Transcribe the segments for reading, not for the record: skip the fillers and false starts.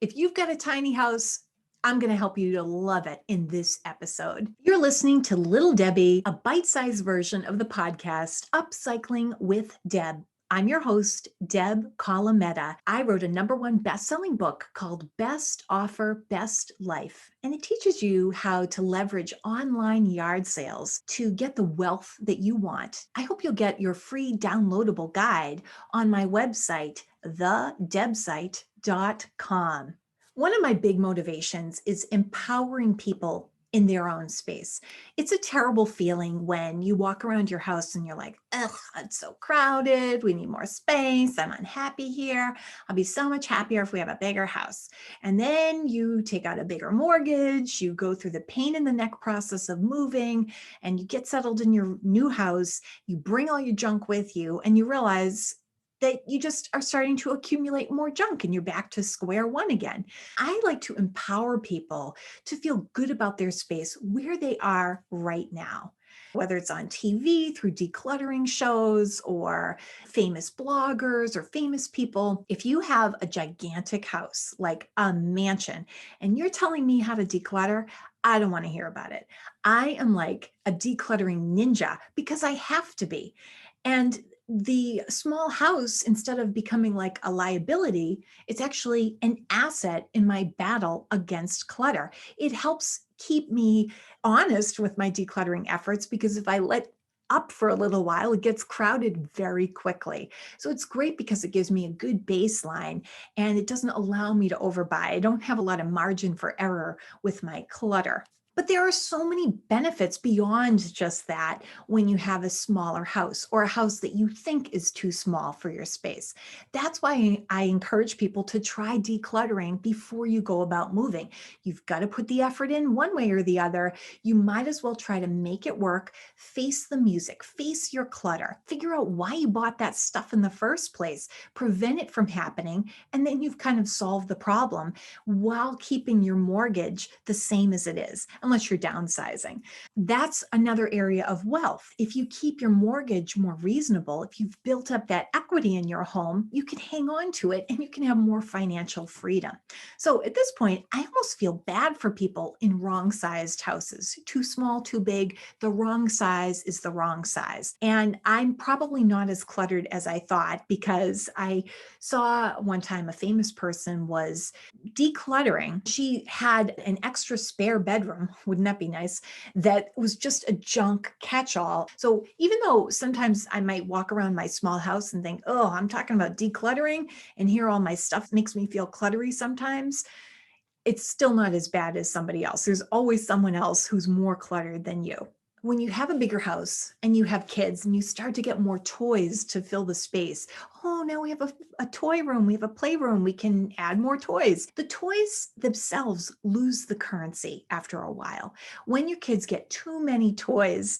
If you've got a tiny house, I'm going to help you to love it in this episode. You're listening to Lil Debi, a bite-sized version of the podcast Upcycling with Deb. I'm your host, Deb Calametta. I wrote a #1 best-selling book called Best Offer, Best Life, and it teaches you how to leverage online yard sales to get the wealth that you want. I hope you'll get your free downloadable guide on my website, thedebsite.com. One of my big motivations is empowering people in their own space. It's a terrible feeling when you walk around your house and you're like, ugh, it's so crowded. We need more space. I'm unhappy here. I'll be so much happier if we have a bigger house. And then you take out a bigger mortgage, you go through the pain in the neck process of moving, and you get settled in your new house. You bring all your junk with you, and you realize that you just are starting to accumulate more junk and you're back to square one again. I like to empower people to feel good about their space where they are right now, whether it's on TV, through decluttering shows, or famous bloggers or famous people. If you have a gigantic house, like a mansion, and you're telling me how to declutter, I don't want to hear about it. I am like a decluttering ninja because I have to be. And the small house, instead of becoming like a liability, it's actually an asset in my battle against clutter. It helps keep me honest with my decluttering efforts, because if I let up for a little while, it gets crowded very quickly. So it's great because it gives me a good baseline and it doesn't allow me to overbuy. I don't have a lot of margin for error with my clutter. But there are so many benefits beyond just that when you have a smaller house or a house that you think is too small for your space. That's why I encourage people to try decluttering before you go about moving. You've got to put the effort in one way or the other. You might as well try to make it work. Face the music, face your clutter, figure out why you bought that stuff in the first place, prevent it from happening, and then you've kind of solved the problem while keeping your mortgage the same as it is, unless you're downsizing. That's another area of wealth. If you keep your mortgage more reasonable, if you've built up that equity in your home, you can hang on to it and you can have more financial freedom. So at this point, I almost feel bad for people in wrong sized houses, too small, too big. The wrong size is the wrong size. And I'm probably not as cluttered as I thought, because I saw one time a famous person was decluttering. She had an extra spare bedroom, wouldn't that be nice, that was just a junk catch-all. So even though sometimes I might walk around my small house and think, oh, I'm talking about decluttering, and here all my stuff makes me feel cluttery sometimes, it's still not as bad as somebody else. There's always someone else who's more cluttered than you. When you have a bigger house and you have kids and you start to get more toys to fill the space, oh, now we have a toy room, we have a playroom, we can add more toys. The toys themselves lose the currency after a while. When your kids get too many toys,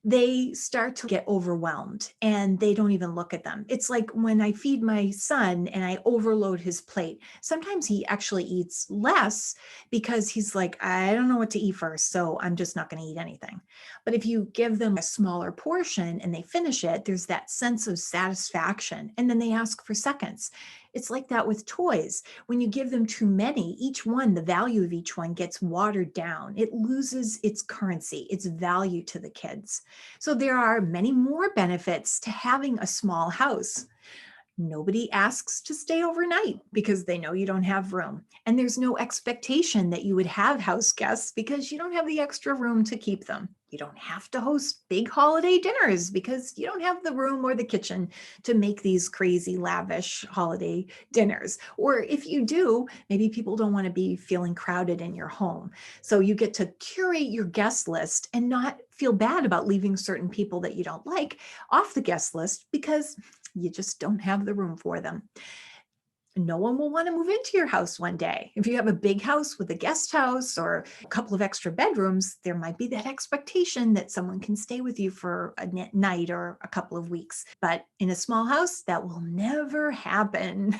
they start to get overwhelmed and they don't even look at them. It's like when I feed my son and I overload his plate. Sometimes he actually eats less because he's like, I don't know what to eat first, so I'm just not going to eat anything. But if you give them a smaller portion and they finish it, there's that sense of satisfaction. And then they ask for seconds. It's like that with toys. When you give them too many, each one, the value of each one gets watered down. It loses its currency, its value to the kids. So there are many more benefits to having a small house. Nobody asks to stay overnight because they know you don't have room. And there's no expectation that you would have house guests because you don't have the extra room to keep them. You don't have to host big holiday dinners because you don't have the room or the kitchen to make these crazy lavish holiday dinners. Or if you do, maybe people don't want to be feeling crowded in your home. So you get to curate your guest list and not feel bad about leaving certain people that you don't like off the guest list because you just don't have the room for them. No one will want to move into your house one day. If you have a big house with a guest house or a couple of extra bedrooms, there might be that expectation that someone can stay with you for a night or a couple of weeks. But in a small house, that will never happen.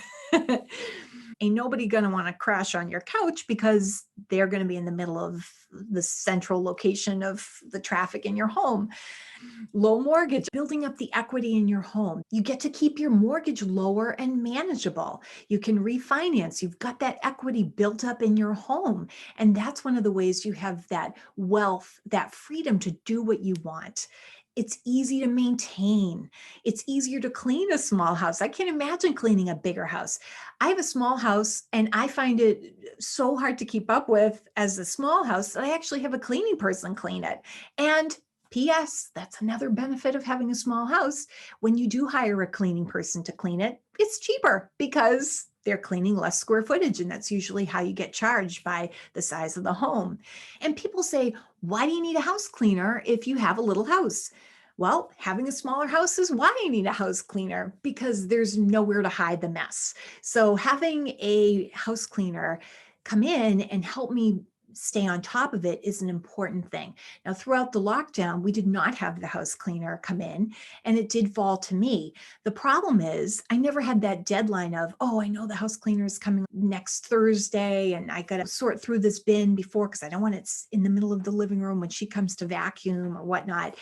Ain't nobody going to want to crash on your couch because they're going to be in the middle of the central location of the traffic in your home. Low mortgage, building up the equity in your home. You get to keep your mortgage lower and manageable. You can refinance. You've got that equity built up in your home. And that's one of the ways you have that wealth, that freedom to do what you want. It's easy to maintain. It's easier to clean a small house. I can't imagine cleaning a bigger house. I have a small house and I find it so hard to keep up with as a small house that I actually have a cleaning person clean it. And P.S. That's another benefit of having a small house. When you do hire a cleaning person to clean it, it's cheaper because they're cleaning less square footage. And that's usually how you get charged, by the size of the home. And people say, why do you need a house cleaner if you have a little house? Well, having a smaller house is why I need a house cleaner, because there's nowhere to hide the mess. So having a house cleaner come in and help me stay on top of it is an important thing. Now, throughout the lockdown, we did not have the house cleaner come in, and it did fall to me. The problem is I never had that deadline of, oh, I know the house cleaner is coming next Thursday and I got to sort through this bin before, because I don't want it in the middle of the living room when she comes to vacuum or whatnot.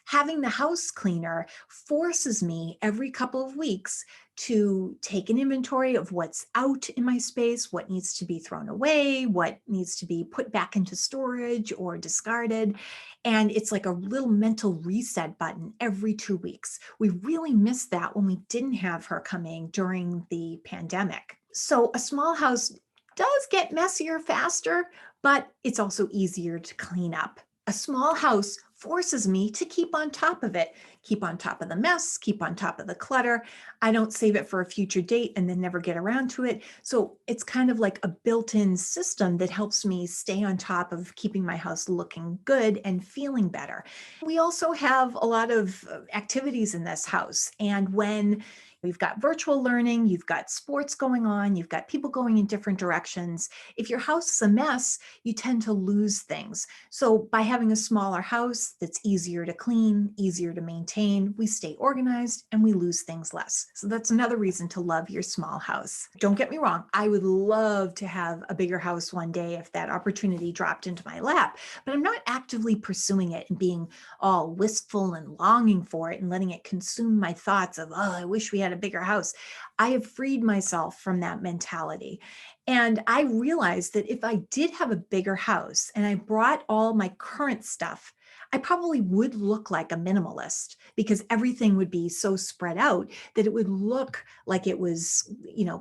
Having the house cleaner forces me every couple of weeks to take an inventory of what's out in my space, what needs to be thrown away, what needs to be put back into storage or discarded. And it's like a little mental reset button every 2 weeks. We really missed that when we didn't have her coming during the pandemic. So a small house does get messier faster, but it's also easier to clean up. A small house forces me to keep on top of it, keep on top of the mess, keep on top of the clutter. I don't save it for a future date and then never get around to it. So it's kind of like a built-in system that helps me stay on top of keeping my house looking good and feeling better. We also have a lot of activities in this house. And when we've got virtual learning, you've got sports going on, you've got people going in different directions. If your house is a mess, you tend to lose things. So by having a smaller house that's easier to clean, easier to maintain, we stay organized and we lose things less. So that's another reason to love your small house. Don't get me wrong, I would love to have a bigger house one day if that opportunity dropped into my lap, but I'm not actively pursuing it and being all wistful and longing for it and letting it consume my thoughts of, oh, I wish we had a bigger house. I have freed myself from that mentality. And I realized that if I did have a bigger house and I brought all my current stuff, I probably would look like a minimalist, because everything would be so spread out that it would look like it was,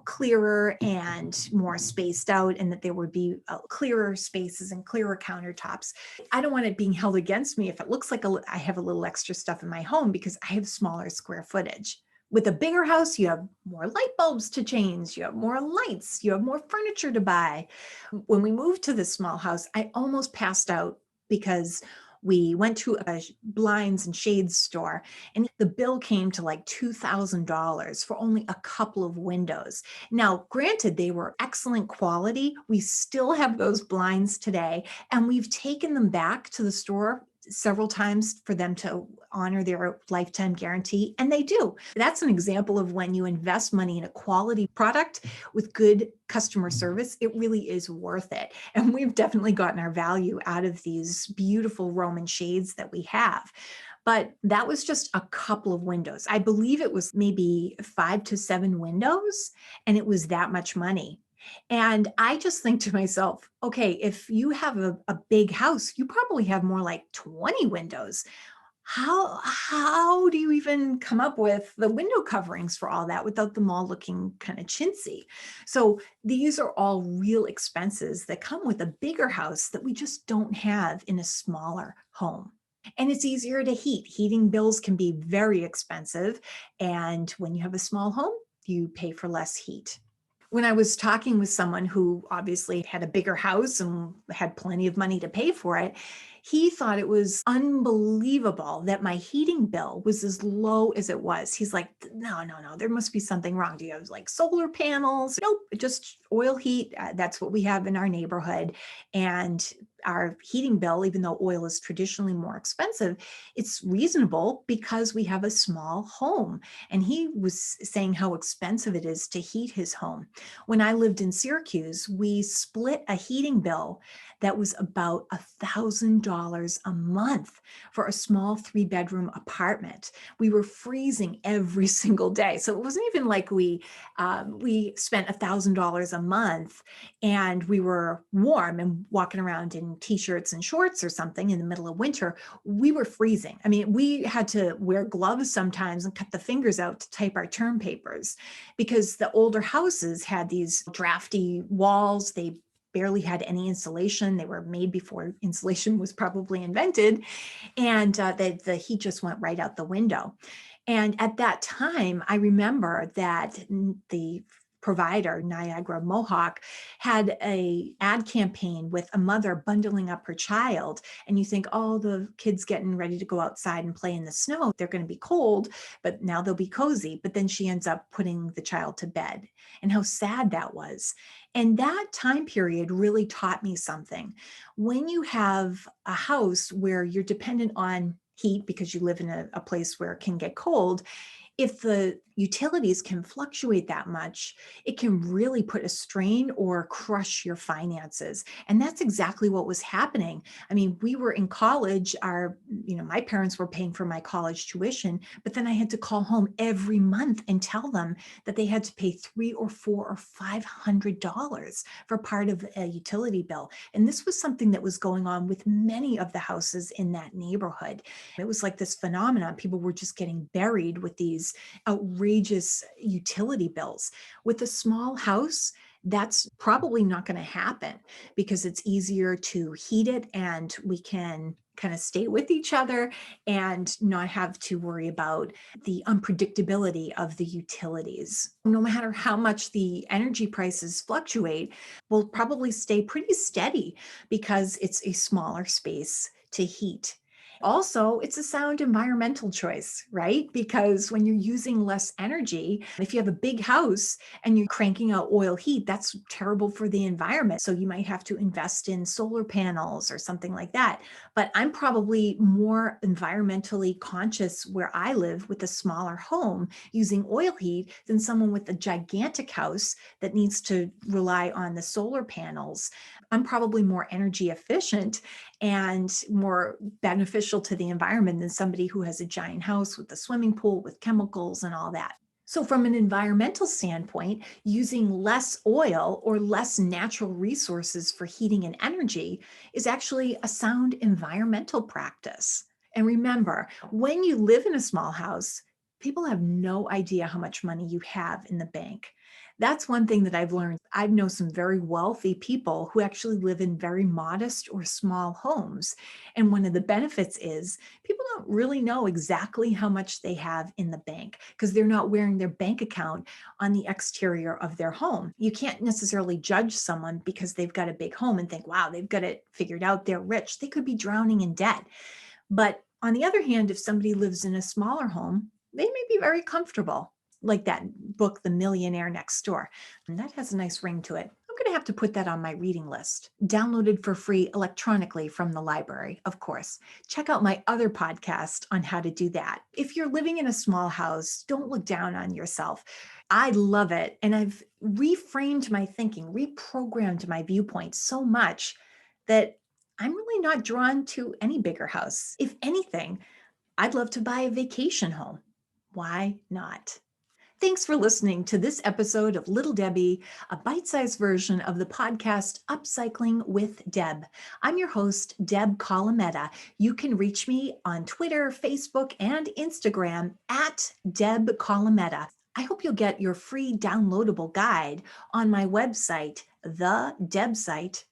clearer and more spaced out, and that there would be clearer spaces and clearer countertops. I don't want it being held against me if it looks like I have a little extra stuff in my home, because I have smaller square footage. With a bigger house, you have more light bulbs to change, you have more lights, you have more furniture to buy. When we moved to this small house, I almost passed out because we went to a blinds and shades store, and the bill came to like $2,000 for only a couple of windows. Now, granted, they were excellent quality. We still have those blinds today, and we've taken them back to the store several times for them to honor their lifetime guarantee, and they do. That's an example of when you invest money in a quality product with good customer service, it really is worth it. And we've definitely gotten our value out of these beautiful Roman shades that we have. But that was just a couple of windows. I believe it was maybe 5 to 7 windows, and it was that much money. And I just think to myself, okay, if you have a big house, you probably have more like 20 windows. How do you even come up with the window coverings for all that without them all looking kind of chintzy? So these are all real expenses that come with a bigger house that we just don't have in a smaller home. And it's easier to heat. Heating bills can be very expensive. And when you have a small home, you pay for less heat. When I was talking with someone who obviously had a bigger house and had plenty of money to pay for it, He thought it was unbelievable that my heating bill was as low as it was. He's like, no, no, no, there must be something wrong. Do you have like solar panels? Nope, just oil heat. That's what we have in our neighborhood. And our heating bill, even though oil is traditionally more expensive, it's reasonable because we have a small home. And he was saying how expensive it is to heat his home. When I lived in Syracuse, we split a heating bill that was about $1,000 a month for a small 3-bedroom apartment. We were freezing every single day. So it wasn't even like we spent $1,000 a month and we were warm and walking around in t-shirts and shorts or something in the middle of winter. We were freezing. I mean, we had to wear gloves sometimes and cut the fingers out to type our term papers because the older houses had these drafty walls. They barely had any insulation. They were made before insulation was probably invented. And the heat just went right out the window. And at that time, I remember that the provider, Niagara Mohawk, had a ad campaign with a mother bundling up her child. And you think, oh, the kid's getting ready to go outside and play in the snow. They're going to be cold, but now they'll be cozy. But then she ends up putting the child to bed, and how sad that was. And that time period really taught me something. When you have a house where you're dependent on heat because you live in a place where it can get cold, if the utilities can fluctuate that much, it can really put a strain or crush your finances. And that's exactly what was happening. I mean, we were in college, my parents were paying for my college tuition, but then I had to call home every month and tell them that they had to pay $300 or $400 or $500 for part of a utility bill. And this was something that was going on with many of the houses in that neighborhood. It was like this phenomenon. People were just getting buried with these outrageous utility bills. With a small house, that's probably not going to happen because it's easier to heat it and we can kind of stay with each other and not have to worry about the unpredictability of the utilities. No matter how much the energy prices fluctuate, we'll probably stay pretty steady because it's a smaller space to heat. Also, it's a sound environmental choice, right? Because when you're using less energy, if you have a big house and you're cranking out oil heat, that's terrible for the environment. So you might have to invest in solar panels or something like that. But I'm probably more environmentally conscious where I live with a smaller home using oil heat than someone with a gigantic house that needs to rely on the solar panels. I'm probably more energy efficient and more beneficial to the environment than somebody who has a giant house with a swimming pool with chemicals and all that. So from an environmental standpoint, using less oil or less natural resources for heating and energy is actually a sound environmental practice. And remember, when you live in a small house, people have no idea how much money you have in the bank. That's one thing that I've learned. I know some very wealthy people who actually live in very modest or small homes. And one of the benefits is people don't really know exactly how much they have in the bank because they're not wearing their bank account on the exterior of their home. You can't necessarily judge someone because they've got a big home and think, wow, they've got it figured out. They're rich. They could be drowning in debt. But on the other hand, if somebody lives in a smaller home, they may be very comfortable, like that book, The Millionaire Next Door. And that has a nice ring to it. I'm going to have to put that on my reading list. Downloaded for free electronically from the library, of course. Check out my other podcast on how to do that. If you're living in a small house, don't look down on yourself. I love it. And I've reframed my thinking, reprogrammed my viewpoint so much that I'm really not drawn to any bigger house. If anything, I'd love to buy a vacation home. Why not? Thanks for listening to this episode of Little Debbie, a bite-sized version of the podcast Upcycling with Deb. I'm your host, Deb Colameta. You can reach me on Twitter, Facebook, and Instagram at Deb Colameta. I hope you'll get your free downloadable guide on my website, thedebsite.com.